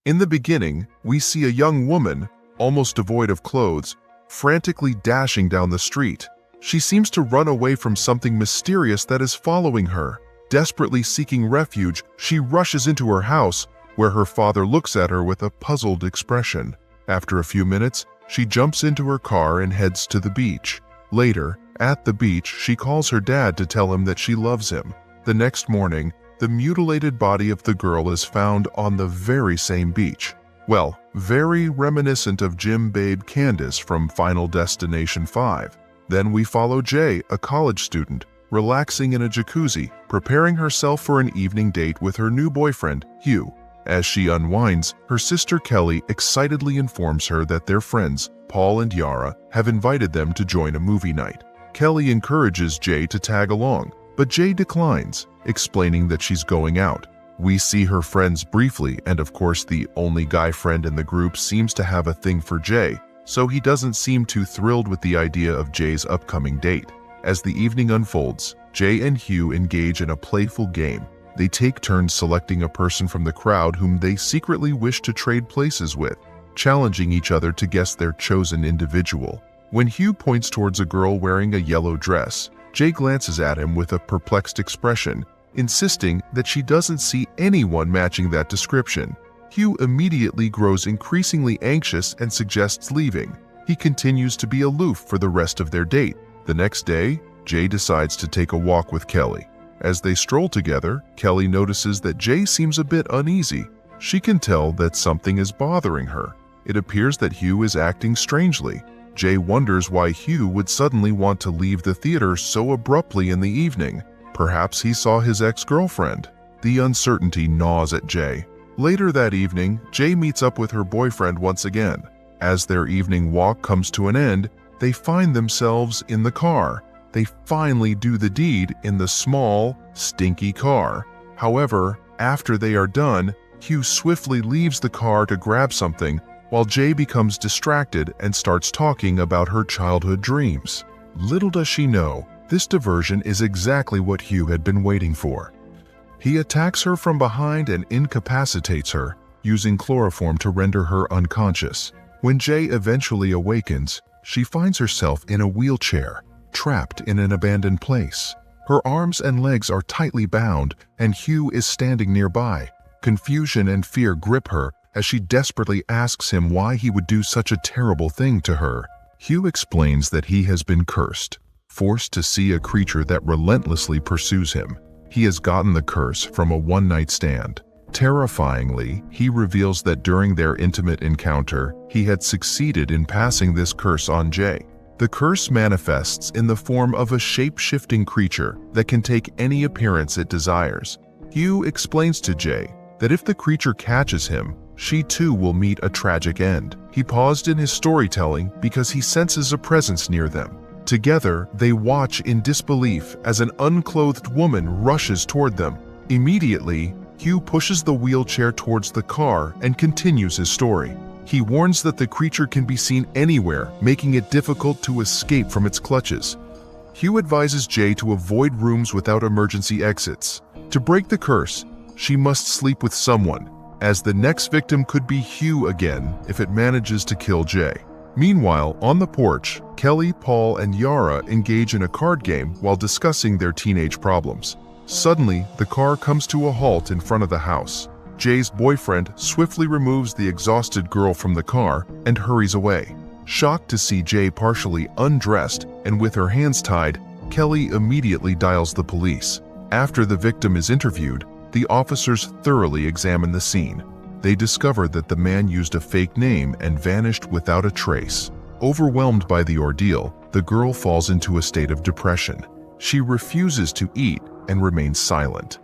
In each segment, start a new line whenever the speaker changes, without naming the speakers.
In the beginning, we see a young woman, almost devoid of clothes, frantically dashing down the street. She seems to run away from something mysterious that is following her. Desperately seeking refuge, she rushes into her house, where her father looks at her with a puzzled expression. After a few minutes, she jumps into her car and heads to the beach. Later, at the beach, she calls her dad to tell him that she loves him. The next morning, the mutilated body of the girl is found on the very same beach. Well, very reminiscent of Jim Babe Candace from Final Destination 5. Then we follow Jay, a college student, relaxing in a jacuzzi, preparing herself for an evening date with her new boyfriend, Hugh. As she unwinds, her sister Kelly excitedly informs her that their friends, Paul and Yara, have invited them to join a movie night. Kelly encourages Jay to tag along, but Jay declines, explaining that she's going out. We see her friends briefly, and of course the only guy friend in the group seems to have a thing for Jay, so he doesn't seem too thrilled with the idea of Jay's upcoming date. As the evening unfolds, Jay and Hugh engage in a playful game. They take turns selecting a person from the crowd whom they secretly wish to trade places with, challenging each other to guess their chosen individual. When Hugh points towards a girl wearing a yellow dress, Jay glances at him with a perplexed expression, insisting that she doesn't see anyone matching that description. Hugh immediately grows increasingly anxious and suggests leaving. He continues to be aloof for the rest of their date. The next day, Jay decides to take a walk with Kelly. As they stroll together, Kelly notices that Jay seems a bit uneasy. She can tell that something is bothering her. It appears that Hugh is acting strangely. Jay wonders why Hugh would suddenly want to leave the theater so abruptly in the evening. Perhaps he saw his ex-girlfriend. The uncertainty gnaws at Jay. Later that evening, Jay meets up with her boyfriend once again. As their evening walk comes to an end, they find themselves in the car. They finally do the deed in the small, stinky car. However, after they are done, Hugh swiftly leaves the car to grab something, while Jay becomes distracted and starts talking about her childhood dreams. Little does she know, this diversion is exactly what Hugh had been waiting for. He attacks her from behind and incapacitates her, using chloroform to render her unconscious. When Jay eventually awakens, she finds herself in a wheelchair, trapped in an abandoned place. Her arms and legs are tightly bound, and Hugh is standing nearby. Confusion and fear grip her as she desperately asks him why he would do such a terrible thing to her. Hugh explains that he has been cursed, forced to see a creature that relentlessly pursues him. He has gotten the curse from a one-night stand. Terrifyingly, he reveals that during their intimate encounter, he had succeeded in passing this curse on Jay. The curse manifests in the form of a shape-shifting creature that can take any appearance it desires. Hugh explains to Jay that if the creature catches him, she too will meet a tragic end. He paused in his storytelling because he senses a presence near them. Together, they watch in disbelief as an unclothed woman rushes toward them. Immediately, Hugh pushes the wheelchair towards the car and continues his story. He warns that the creature can be seen anywhere, making it difficult to escape from its clutches. Hugh advises Jay to avoid rooms without emergency exits. To break the curse, she must sleep with someone, as the next victim could be Hugh again if it manages to kill Jay. Meanwhile, on the porch, Kelly, Paul, and Yara engage in a card game while discussing their teenage problems. Suddenly, the car comes to a halt in front of the house. Jay's boyfriend swiftly removes the exhausted girl from the car and hurries away. Shocked to see Jay partially undressed and with her hands tied, Kelly immediately dials the police. After the victim is interviewed, the officers thoroughly examine the scene. They discover that the man used a fake name and vanished without a trace. Overwhelmed by the ordeal, the girl falls into a state of depression. She refuses to eat and remains silent.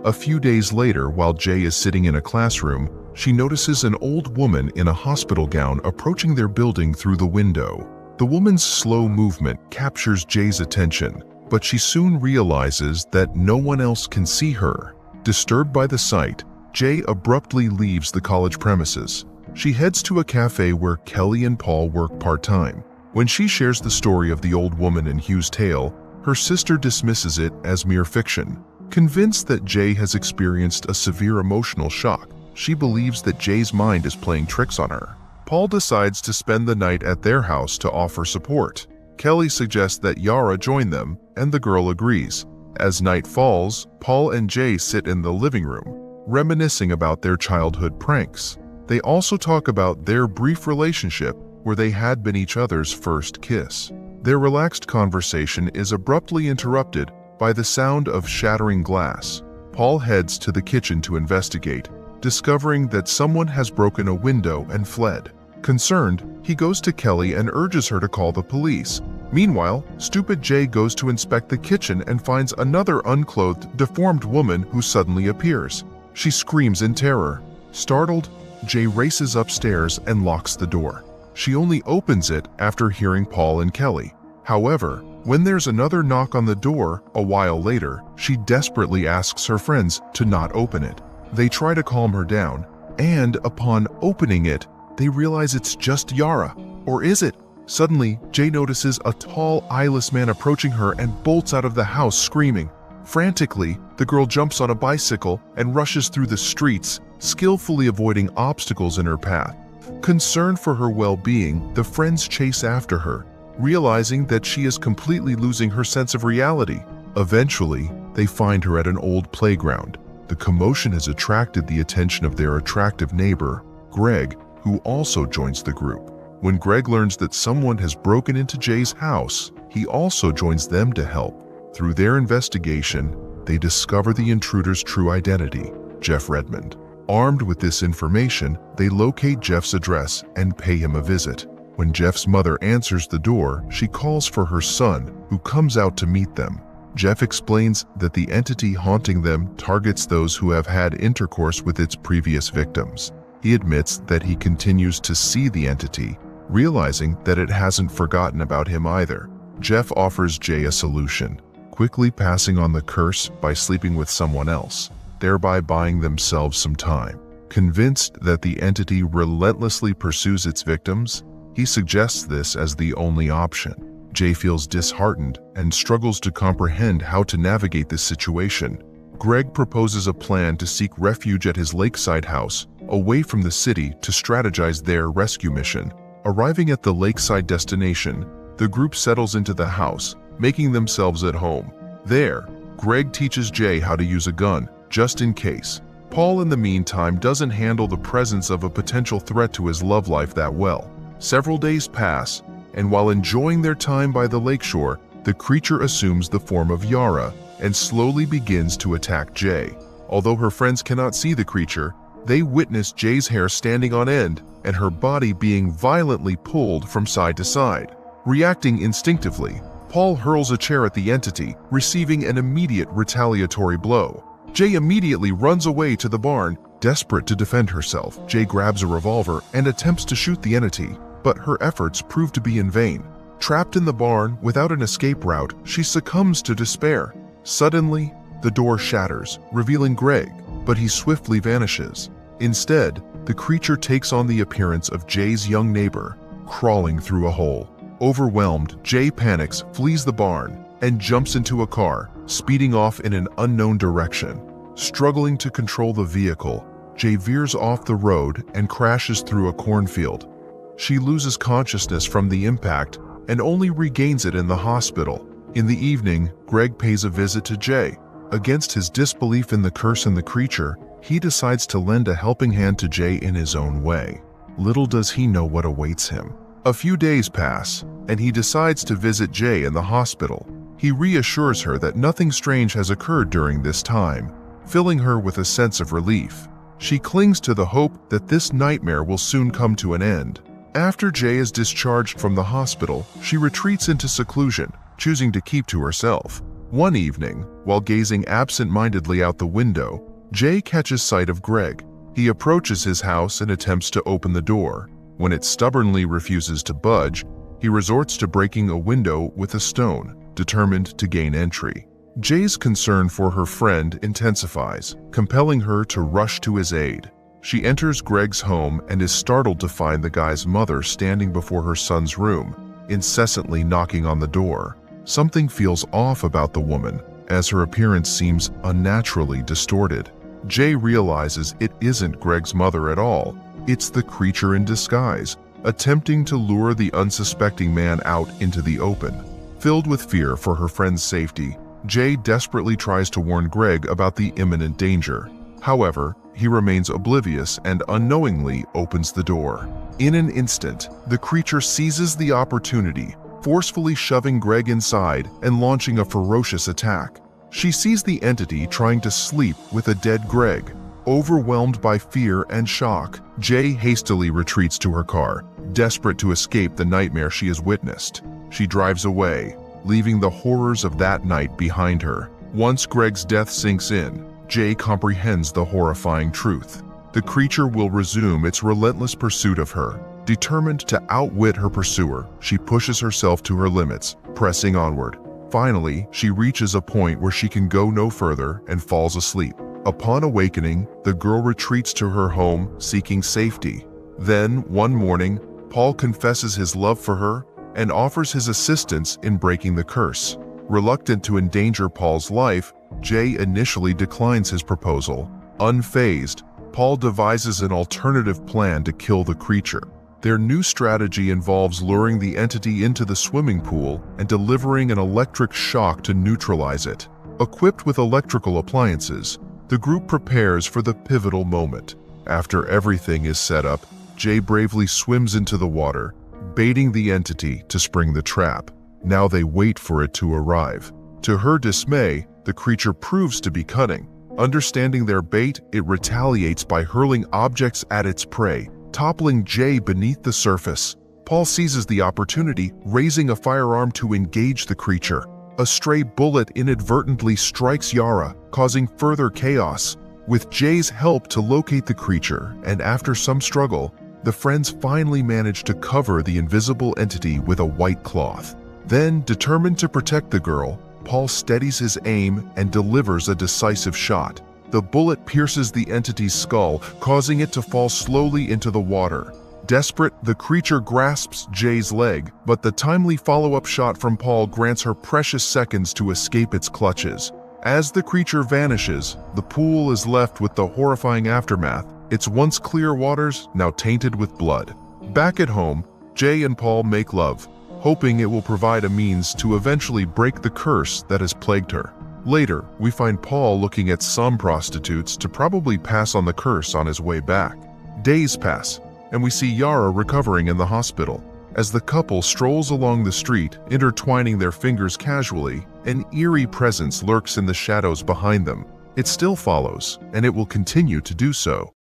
A few days later, while Jay is sitting in a classroom, she notices an old woman in a hospital gown approaching their building through the window. The woman's slow movement captures Jay's attention, but she soon realizes that no one else can see her. Disturbed by the sight, Jay abruptly leaves the college premises. She heads to a cafe where Kelly and Paul work part-time. When she shares the story of the old woman in Hugh's tale, her sister dismisses it as mere fiction. Convinced that Jay has experienced a severe emotional shock, She believes that Jay's mind is playing tricks on her. Paul decides to spend the night at their house to offer support. Kelly suggests that Yara join them, and the girl agrees. As night falls, Paul and Jay sit in the living room, reminiscing about their childhood pranks. They also talk about their brief relationship where they had been each other's first kiss. Their relaxed conversation is abruptly interrupted by the sound of shattering glass. Paul heads to the kitchen to investigate, discovering that someone has broken a window and fled. Concerned, he goes to Kelly and urges her to call the police. Meanwhile, stupid Jay goes to inspect the kitchen and finds another unclothed, deformed woman who suddenly appears. She screams in terror. Startled, Jay races upstairs and locks the door. She only opens it after hearing Paul and Kelly. However, when there's another knock on the door a while later, she desperately asks her friends to not open it. They try to calm her down, and upon opening it, they realize it's just Yara. Or is it? Suddenly, Jay notices a tall, eyeless man approaching her and bolts out of the house screaming. Frantically, the girl jumps on a bicycle and rushes through the streets, skillfully avoiding obstacles in her path. Concerned for her well-being, the friends chase after her, realizing that she is completely losing her sense of reality. Eventually, they find her at an old playground. The commotion has attracted the attention of their attractive neighbor, Greg, who also joins the group. When Greg learns that someone has broken into Jay's house, he also joins them to help. Through their investigation, they discover the intruder's true identity, Jeff Redmond. Armed with this information, they locate Jeff's address and pay him a visit. When Jeff's mother answers the door, she calls for her son, who comes out to meet them. Jeff explains that the entity haunting them targets those who have had intercourse with its previous victims. He admits that he continues to see the entity, realizing that it hasn't forgotten about him either. Jeff offers Jay a solution, quickly passing on the curse by sleeping with someone else, thereby buying themselves some time. Convinced that the entity relentlessly pursues its victims, he suggests this as the only option. Jay feels disheartened and struggles to comprehend how to navigate this situation. Greg proposes a plan to seek refuge at his lakeside house, away from the city, to strategize their rescue mission. Arriving at the lakeside destination, the group settles into the house, making themselves at home. There, Greg teaches Jay how to use a gun, just in case. Paul, in the meantime, doesn't handle the presence of a potential threat to his love life that well. Several days pass, and while enjoying their time by the lakeshore, the creature assumes the form of Yara and slowly begins to attack Jay. Although her friends cannot see the creature, they witness Jay's hair standing on end and her body being violently pulled from side to side. Reacting instinctively, Paul hurls a chair at the entity, receiving an immediate retaliatory blow. Jay immediately runs away to the barn, desperate to defend herself. Jay grabs a revolver and attempts to shoot the entity, but her efforts prove to be in vain. Trapped in the barn without an escape route, she succumbs to despair. Suddenly, the door shatters, revealing Greg, but he swiftly vanishes. Instead, the creature takes on the appearance of Jay's young neighbor, crawling through a hole. Overwhelmed, Jay panics, flees the barn, and jumps into a car, speeding off in an unknown direction. Struggling to control the vehicle, Jay veers off the road and crashes through a cornfield. She loses consciousness from the impact and only regains it in the hospital. In the evening, Greg pays a visit to Jay. Against his disbelief in the curse and the creature, he decides to lend a helping hand to Jay in his own way. Little does he know what awaits him. A few days pass, and he decides to visit Jay in the hospital. He reassures her that nothing strange has occurred during this time, filling her with a sense of relief. She clings to the hope that this nightmare will soon come to an end. After Jay is discharged from the hospital, she retreats into seclusion, choosing to keep to herself. One evening, while gazing absent-mindedly out the window, Jay catches sight of Greg. He approaches his house and attempts to open the door. When it stubbornly refuses to budge, he resorts to breaking a window with a stone, determined to gain entry. Jay's concern for her friend intensifies, compelling her to rush to his aid. She enters Greg's home and is startled to find the guy's mother standing before her son's room, incessantly knocking on the door. Something feels off about the woman, as her appearance seems unnaturally distorted. Jay realizes it isn't Greg's mother at all. It's the creature in disguise, attempting to lure the unsuspecting man out into the open. Filled with fear for her friend's safety, Jay desperately tries to warn Greg about the imminent danger. However, he remains oblivious and unknowingly opens the door. In an instant, the creature seizes the opportunity, forcefully shoving Greg inside and launching a ferocious attack. She sees the entity trying to sleep with a dead Greg. Overwhelmed by fear and shock, Jay hastily retreats to her car, desperate to escape the nightmare she has witnessed. She drives away, leaving the horrors of that night behind her. Once Greg's death sinks in, Jay comprehends the horrifying truth. The creature will resume its relentless pursuit of her. Determined to outwit her pursuer, she pushes herself to her limits, pressing onward. Finally, she reaches a point where she can go no further and falls asleep. Upon awakening, the girl retreats to her home, seeking safety. Then, one morning, Paul confesses his love for her and offers his assistance in breaking the curse. Reluctant to endanger Paul's life, Jay initially declines his proposal. Unfazed, Paul devises an alternative plan to kill the creature. Their new strategy involves luring the entity into the swimming pool and delivering an electric shock to neutralize it. Equipped with electrical appliances, the group prepares for the pivotal moment. After everything is set up, Jay bravely swims into the water, baiting the entity to spring the trap. Now they wait for it to arrive. To her dismay, the creature proves to be cunning. Understanding their bait, it retaliates by hurling objects at its prey, toppling Jay beneath the surface. Paul seizes the opportunity, raising a firearm to engage the creature. A stray bullet inadvertently strikes Yara, causing further chaos. With Jay's help to locate the creature, and after some struggle, the friends finally manage to cover the invisible entity with a white cloth. Then, determined to protect the girl, Paul steadies his aim and delivers a decisive shot. The bullet pierces the entity's skull, causing it to fall slowly into the water. Desperate, the creature grasps Jay's leg, but the timely follow-up shot from Paul grants her precious seconds to escape its clutches. As the creature vanishes, the pool is left with the horrifying aftermath, its once clear waters now tainted with blood. Back at home, Jay and Paul make love, hoping it will provide a means to eventually break the curse that has plagued her. Later, we find Paul looking at some prostitutes to probably pass on the curse on his way back. Days pass, and we see Yara recovering in the hospital. As the couple strolls along the street, intertwining their fingers casually, an eerie presence lurks in the shadows behind them. It still follows, and it will continue to do so.